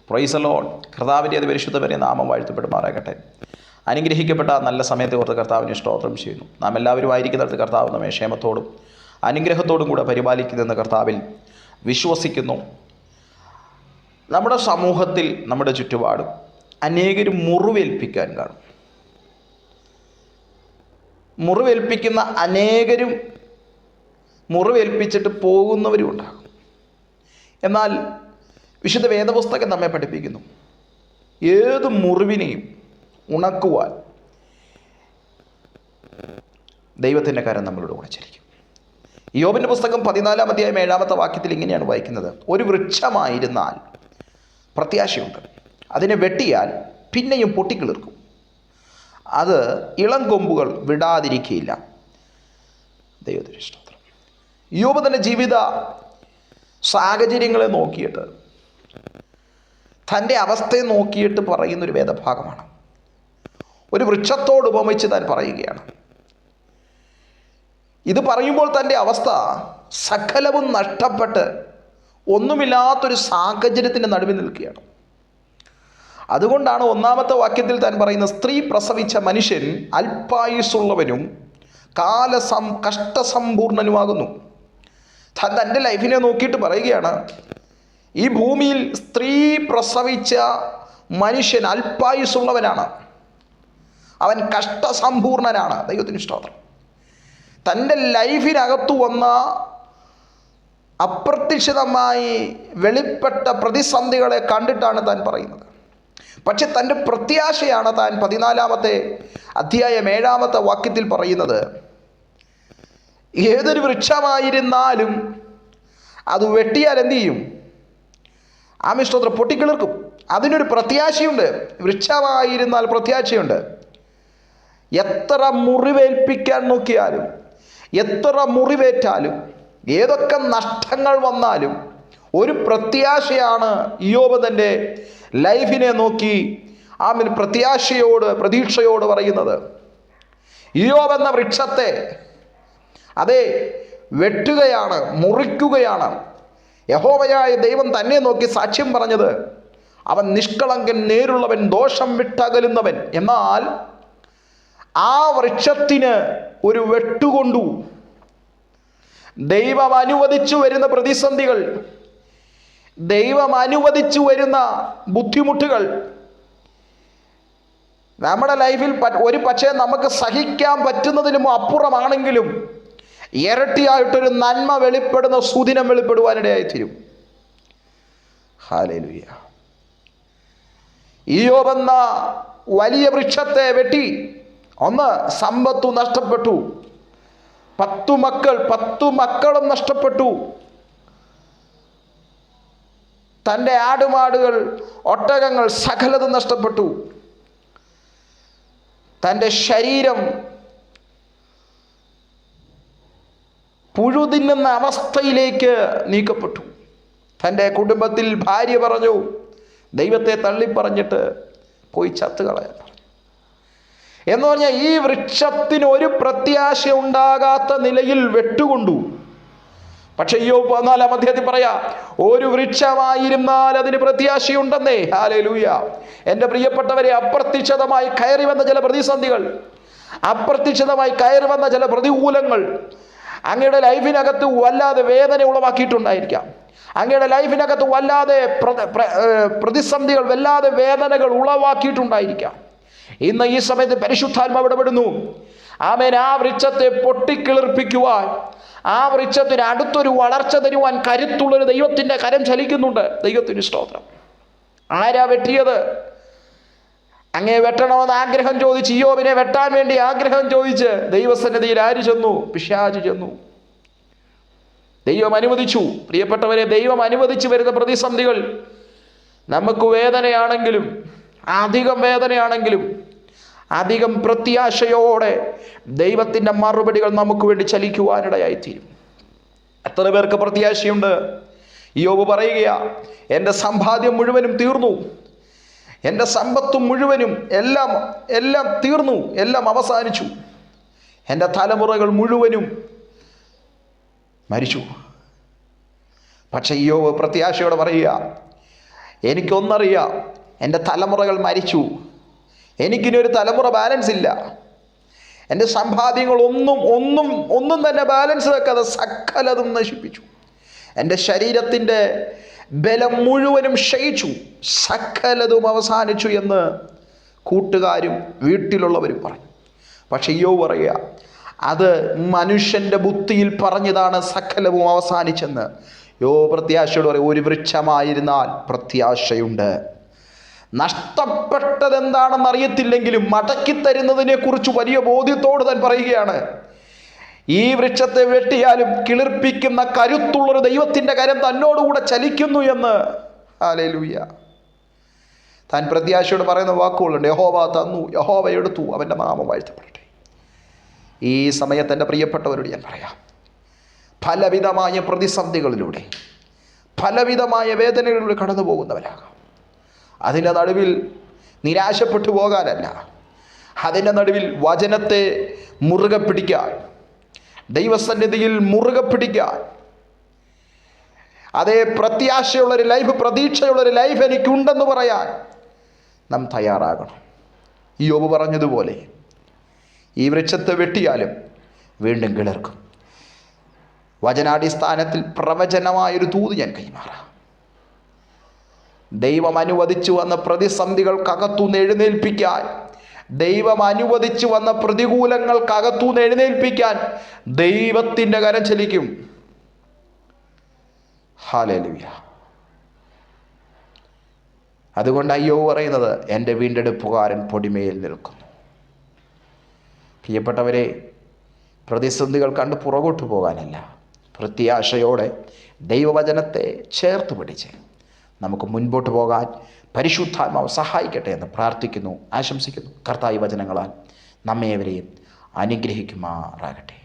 Praise the Lord. കർത്താവിൻ്റെ അതിപരിശുദ്ധമായ നാമം വാഴ്ത്തപ്പെടുമാറാകട്ടെ. അനുഗ്രഹിക്കപ്പെട്ട നല്ല സമയത്തെ ഓർത്ത് കർത്താവിനെ സ്തോത്രം ചെയ്യുന്നു. നാം എല്ലാവരും ആയിരിക്കുന്നിടത്ത് കർത്താവ് നമ്മെ ക്ഷേമത്തോടും അനുഗ്രഹത്തോടും കൂടെ പരിപാലിക്കുന്നെന്ന് കർത്താവിൽ വിശ്വസിക്കുന്നു. നമ്മുടെ സമൂഹത്തിൽ, നമ്മുടെ ചുറ്റുപാടും അനേകരും മുറിവേൽപ്പിക്കാൻ കാണും. മുറിവേൽപ്പിക്കുന്ന അനേകരും മുറിവേൽപ്പിച്ചിട്ട് പോകുന്നവരും ഉണ്ടാകും. എന്നാൽ വിശുദ്ധ വേദപുസ്തകം നമ്മെ പഠിപ്പിക്കുന്നു, ഏത് മുറിവിനെയും ഉണക്കുവാൻ ദൈവത്തിൻ്റെ കരം നമ്മളോട് കൂടെ ചലിക്കും. യോബിൻ്റെ പുസ്തകം 14-ാം അധ്യായം 7-ാമത്തെ വാക്യത്തിൽ ഇങ്ങനെയാണ് വായിക്കുന്നത്: ഒരു വൃക്ഷമായിരുന്നാൽ പ്രത്യാശയുണ്ട്, അതിനെ വെട്ടിയാൽ പിന്നെയും പൊട്ടിക്കിളിർക്കും, അത് ഇളം കൊമ്പുകൾ വിടാതിരിക്കുകയില്ല. ദൈവത്തിന് സ്തോത്രം. യോബ് തൻ്റെ ജീവിത സാഹചര്യങ്ങളെ നോക്കിയിട്ട്, തൻ്റെ അവസ്ഥയെ നോക്കിയിട്ട് പറയുന്നൊരു വേദഭാഗമാണ്. ഒരു വൃക്ഷത്തോട് ഉപമിച്ച് താൻ പറയുകയാണ്. ഇത് പറയുമ്പോൾ തൻ്റെ അവസ്ഥ സകലവും നഷ്ടപ്പെട്ട് ഒന്നുമില്ലാത്തൊരു സാഹചര്യത്തിൻ്റെ നടുവിൽ നിൽക്കുകയാണ്. അതുകൊണ്ടാണ് 1-ാമത്തെ വാക്യത്തിൽ താൻ പറയുന്ന, സ്ത്രീ പ്രസവിച്ച മനുഷ്യൻ അല്പായുസ്സുള്ളവനും കഷ്ടസമ്പൂർണനുമാകുന്നു. താൻ തൻ്റെ ലൈഫിനെ നോക്കിയിട്ട് പറയുകയാണ്, ഈ ഭൂമിയിൽ സ്ത്രീ പ്രസവിച്ച മനുഷ്യൻ അല്പായുസ്സുള്ളവനാണ്, അവൻ കഷ്ടസമ്പൂർണനാണ്. ദൈവത്തിന് സ്തോത്രം. തൻ്റെ ലൈഫിനകത്തു വന്ന അപ്രത്യക്ഷിതമായി വെളിപ്പെട്ട പ്രതിസന്ധികളെ കണ്ടിട്ടാണ് താൻ പറയുന്നത്. പക്ഷെ തൻ്റെ പ്രത്യാശയാണ് താൻ 14-ാമത്തെ അധ്യായം 7-ാമത്തെ വാക്യത്തിൽ പറയുന്നത്, ഏതൊരു വൃക്ഷമായിരുന്നാലും അത് വെട്ടിയാൽ എന്തു ചെയ്യും? ആമിഷ്ടോത്ര പൊട്ടിക്കിളിർക്കും. അതിനൊരു പ്രത്യാശയുണ്ട്. വൃക്ഷമായിരുന്നാൽ പ്രത്യാശയുണ്ട്. എത്ര മുറിവേൽപ്പിക്കാൻ നോക്കിയാലും, എത്ര മുറിവേറ്റാലും, ഏതൊക്കെ നഷ്ടങ്ങൾ വന്നാലും ഒരു പ്രത്യാശയാണ് യോബ് തൻ്റെ ലൈഫിനെ നോക്കി പ്രതീക്ഷയോട് പറയുന്നത്. യോബ് എന്ന വൃക്ഷത്തെ അതെ വെട്ടുകയാണ്, മുറിക്കുകയാണ്. യഹോവയായ ദൈവം തന്നെ നോക്കി സാക്ഷ്യം പറഞ്ഞത്, അവൻ നിഷ്കളങ്കൻ, നേരുള്ളവൻ, ദോഷം വിട്ടകലുന്നവൻ. എന്നാൽ ആ വൃക്ഷത്തിന് ഒരു വെട്ടുകൊണ്ടു. ദൈവം അനുവദിച്ചു വരുന്ന പ്രതിസന്ധികൾ, ദൈവം അനുവദിച്ചു വരുന്ന ബുദ്ധിമുട്ടുകൾ നമ്മുടെ ലൈഫിൽ ഒരു പക്ഷേ നമുക്ക് സഹിക്കാൻ പറ്റുന്നതിനും അപ്പുറമാണെങ്കിലും ഇരട്ടിയായിട്ടൊരു നന്മ വെളിപ്പെടുന്ന സുദിനം വെളിപ്പെടുവാനിടയായിത്തീരും. ഹല്ലേലൂയ. യോബ് എന്ന വലിയ വൃക്ഷത്തെ വെട്ടി. ഒന്ന്, സമ്പത്തു നഷ്ടപ്പെട്ടു. 10 മക്കളും നഷ്ടപ്പെട്ടു. തൻ്റെ ആടുമാടുകൾ, ഒട്ടകങ്ങൾ, സകലതും നഷ്ടപ്പെട്ടു. തൻ്റെ ശരീരം പുഴുതിന്നുന്ന അവസ്ഥയിലേക്ക് നീക്കപ്പെട്ടു. തൻ്റെ കുടുംബത്തിൽ ഭാര്യ പറഞ്ഞു, ദൈവത്തെ തള്ളിപ്പറഞ്ഞിട്ട് പോയി ചത്തുകളയാൻ പറഞ്ഞു. എന്ന് പറഞ്ഞാൽ ഈ വൃക്ഷത്തിന് ഒരു പ്രത്യാശ ഉണ്ടാകാത്ത നിലയിൽ വെട്ടുകൊണ്ടു. പക്ഷെ യോബ് 14-ാം അധ്യായത്തിൽ പറയാ, ഒരു വൃക്ഷമായിരുന്നാൽ അതിന് പ്രത്യാശയുണ്ടെന്നേ. ഹല്ലേലൂയ. എൻ്റെ പ്രിയപ്പെട്ടവരെ, അപ്രത്യക്ഷിതമായി കയറി വന്ന ചില പ്രതിസന്ധികൾ, അപ്രത്യക്ഷിതമായി കയറി വന്ന ചില പ്രതികൂലങ്ങൾ അങ്ങയുടെ ലൈഫിനകത്ത് വല്ലാതെ വേദന ഉളവാക്കിയിട്ടുണ്ടായിരിക്കാം. അങ്ങയുടെ ലൈഫിനകത്ത് വല്ലാതെ പ്രതിസന്ധികൾ, വല്ലാതെ വേദനകൾ ഉളവാക്കിയിട്ടുണ്ടായിരിക്കാം. ഇന്ന് ഈ സമയത്ത് പരിശുദ്ധാത്മാവ് ഇടപെടുന്നു. ആമേൻ. ആ വൃക്ഷത്തെ പൊട്ടിക്കിളിർപ്പിക്കുവാൻ, ആ വൃക്ഷത്തിന് അടുത്തൊരു വളർച്ച തരുവാൻ കരുത്തുള്ളൊരു ദൈവത്തിൻ്റെ കരം ചലിക്കുന്നുണ്ട്. ദൈവത്തിന് സ്തോത്രം. ആരാ വെട്ടിയത്? അങ്ങേ വെട്ടണമെന്ന് ആഗ്രഹം ചോദിച്ച്, യോബിനെ വെട്ടാൻ വേണ്ടി ആഗ്രഹം ചോദിച്ച് ദൈവസന്നിധിയിൽ ആര് ചെന്നു? പിശാച് ചെന്നു. ദൈവം അനുവദിച്ചു. പ്രിയപ്പെട്ടവരെ, ദൈവം അനുവദിച്ചു വരുന്ന പ്രതിസന്ധികൾ നമുക്ക് വേദനയാണെങ്കിലും, അധികം വേദനയാണെങ്കിലും, അധികം പ്രത്യാശയോടെ ദൈവത്തിൻ്റെ മറുപടികൾ നമുക്ക് വേണ്ടി ചലിക്കുവാനിടയായിത്തീരും. എത്ര പേർക്ക് പ്രത്യാശയുണ്ട്? യോബ് പറയുകയാ, എൻ്റെ സമ്പാദ്യം മുഴുവനും തീർന്നു, എൻ്റെ സമ്പത്തും മുഴുവനും എല്ലാം തീർന്നു, എല്ലാം അവസാനിച്ചു, എൻ്റെ തലമുറകൾ മുഴുവനും മരിച്ചു. പക്ഷെ യോബ് പ്രത്യാശയോടെ പറയുക, എനിക്കൊന്നറിയാം, എൻ്റെ തലമുറകൾ മരിച്ചു, എനിക്കിനി ഒരു തലമുറ ബാലൻസ് ഇല്ല. എൻ്റെ സമ്പാദ്യങ്ങൾ ഒന്നും തന്നെ ബാലൻസ് വെക്കാതെ സകലതും നശിപ്പിച്ചു. എൻ്റെ ശരീരത്തിൻ്റെ ബലം മുഴുവനും ക്ഷയിച്ചു, സകലതും അവസാനിച്ചു എന്ന് കൂട്ടുകാരും വീട്ടിലുള്ളവരും പറഞ്ഞു. പക്ഷെ യോബ് പറയുക, അത് മനുഷ്യൻ്റെ ബുദ്ധിയിൽ പറഞ്ഞതാണ് സകലവും അവസാനിച്ചെന്ന്. യോബ് പ്രത്യാശയോട് പറയും, ഒരു വൃക്ഷമായിരുന്നാൽ പ്രത്യാശയുണ്ട്. നഷ്ടപ്പെട്ടതെന്താണെന്ന് അറിയത്തില്ലെങ്കിലും മടക്കി തരുന്നതിനെ കുറിച്ച് വലിയ ബോധ്യത്തോട് താൻ പറയുകയാണ്, ഈ വൃക്ഷത്തെ വെട്ടിയാലും കിളിർപ്പിക്കുന്ന കരുത്തുള്ളൊരു ദൈവത്തിൻ്റെ കരം തന്നോടുകൂടെ ചലിക്കുന്നു എന്ന്. ഹല്ലേലൂയ. താൻ പ്രത്യാശയോട് പറയുന്ന വാക്കുകളുണ്ട്, യഹോവ തന്നു, യഹോവ എടുത്തു, അവൻ്റെ നാമം വാഴ്ത്തപ്പെടട്ടെ. ഈ സമയത്ത് എൻ്റെ പ്രിയപ്പെട്ടവരോട് ഞാൻ പറയാം, പലവിധമായ പ്രതിസന്ധികളിലൂടെ, പലവിധമായ വേദനകളിലൂടെ കടന്നു പോകുന്നവരാകാം. അതിൻ്റെ നടുവിൽ നിരാശപ്പെട്ടു പോകാനല്ല, അതിൻ്റെ നടുവിൽ വചനത്തെ മുറുകെ പിടിക്കാൻ, ദൈവസന്നിധിയിൽ മുറുകെ പിടിക്കാൻ, അതേ പ്രത്യാശയുള്ളൊരു ലൈഫ്, പ്രതീക്ഷയുള്ളൊരു ലൈഫ് എനിക്കുണ്ടെന്ന് പറയാൻ നാം തയ്യാറാകണം. യോബ് പറഞ്ഞതുപോലെ ഈ വൃക്ഷത്തെ വെട്ടിയാലും വീണ്ടും കിളിർക്കും. വചനാടിസ്ഥാനത്തിൽ പ്രവചനമായൊരു തൂത് ഞാൻ കൈമാറാം. ദൈവം അനുവദിച്ചു വന്ന പ്രതിസന്ധികൾക്കകത്തുനിന്ന് എഴുന്നേൽപ്പിക്കാൻ, ദൈവം അനുവദിച്ചു വന്ന പ്രതികൂലങ്ങൾക്കകത്തുനിന്ന് എഴുന്നേൽപ്പിക്കാൻ ദൈവത്തിൻ്റെ കരം ചലിക്കും. ഹല്ലേലൂയ. അതുകൊണ്ട് അയ്യോ പറയുന്നത്, എൻ്റെ വീണ്ടെടുപ്പുകാരൻ പൊടിമേൽ നിൽക്കുന്നു. പ്രിയപ്പെട്ടവരെ, പ്രതിസന്ധികൾ കണ്ട് പുറകോട്ട് പോകാനല്ല, പ്രത്യാശയോടെ ദൈവവചനത്തെ ചേർത്ത് പിടിച്ച് നമുക്ക് മുൻപോട്ട് പോകാൻ പരിശുദ്ധാത്മാവ് സഹായിക്കട്ടെ എന്ന് പ്രാർത്ഥിക്കുന്നു, ആശംസിക്കുന്നു. കർത്താവ് വചനങ്ങളാൽ നമ്മേവരെയും അനുഗ്രഹിക്കുമാറാകട്ടെ.